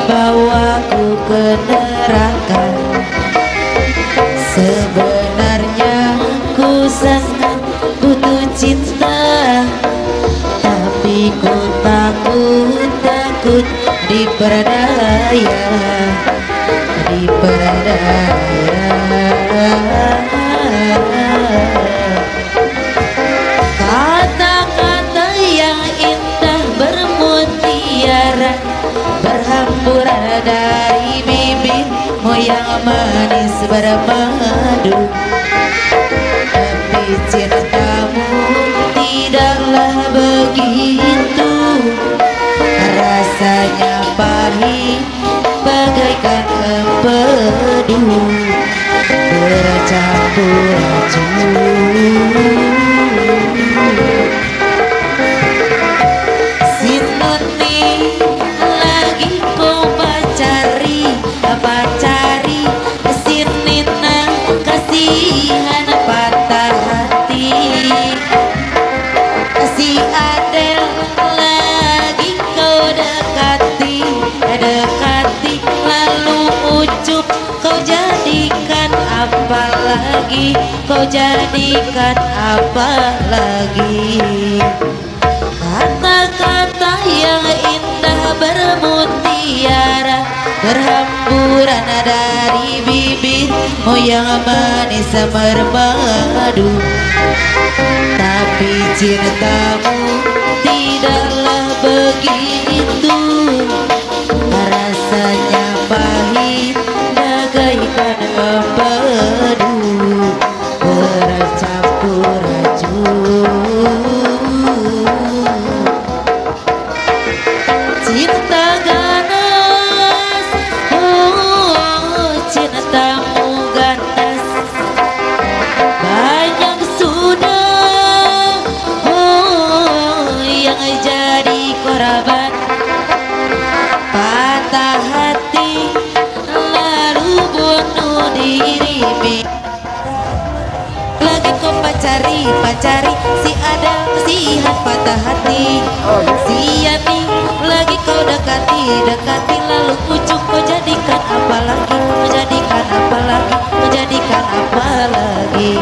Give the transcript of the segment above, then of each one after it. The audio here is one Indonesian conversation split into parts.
bawaku ke neraka. Sebenarnya ku sangat butuh cinta, tapi ku takut diperdaya, Kata-kata yang indah bermutiara berhamburan dari bibirmu yang manis bermadu. Tapi cintamu tidaklah begitu, rasanya pahit bagaikan empedu bercampur racun. Sinoni lagi kau pacari kesini nang kasihan patah hati. Si Adel lagi kau dekati lalu ucup kau jadikan apa lagi, kau jadikan apa lagi. Kata-kata yang indah bermutiara berhamburan dari bibirmu yang manis bermadu. Tapi cintamu tidaklah begitu, rasanya pahit bagaikan empedu bercampur racun. Cinta ganas, oh cintamu ganas, banyak sudah yang jadi korban patah hati lalu bunuh diri. Lagi kau pacari si ada kasihan patah hati. Si Yani lagi kau dekati lalu ucuk kau jadikan apa lagi, kau jadikan apa lagi, kau jadikan apa lagi.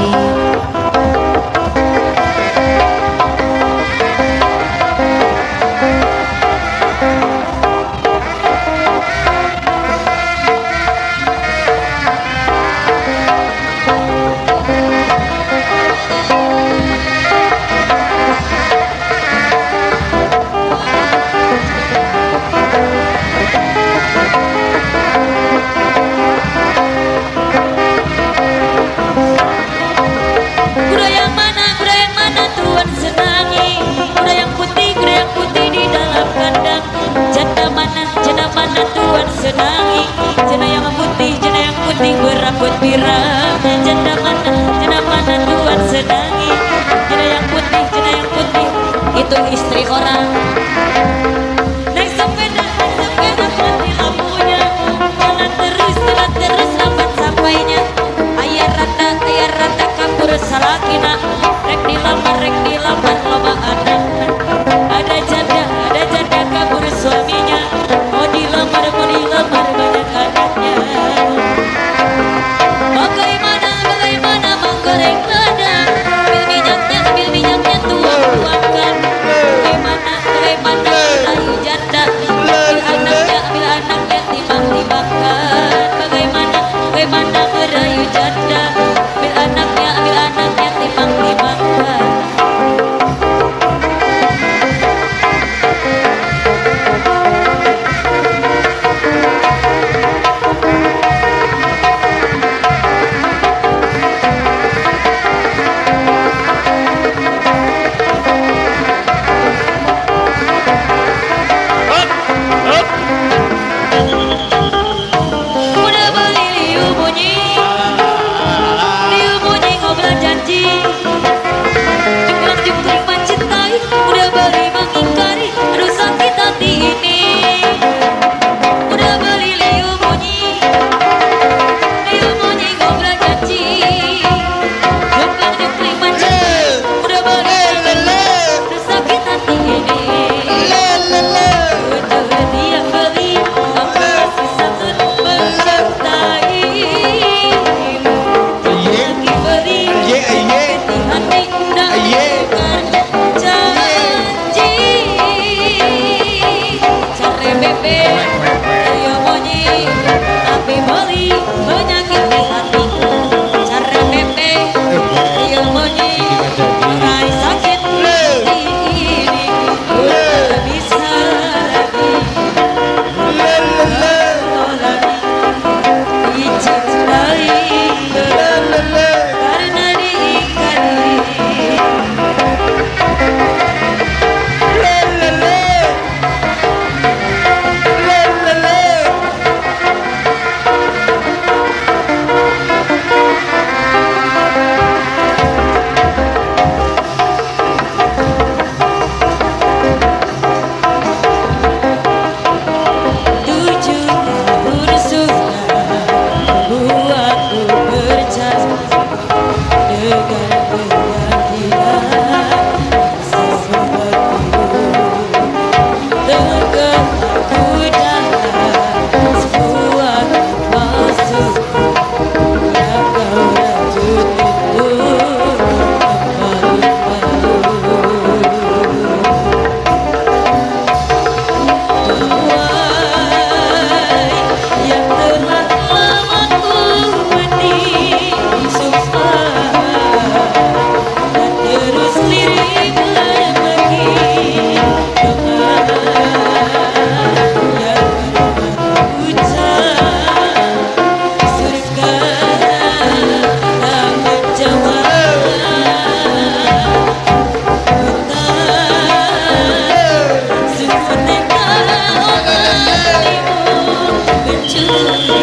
Ya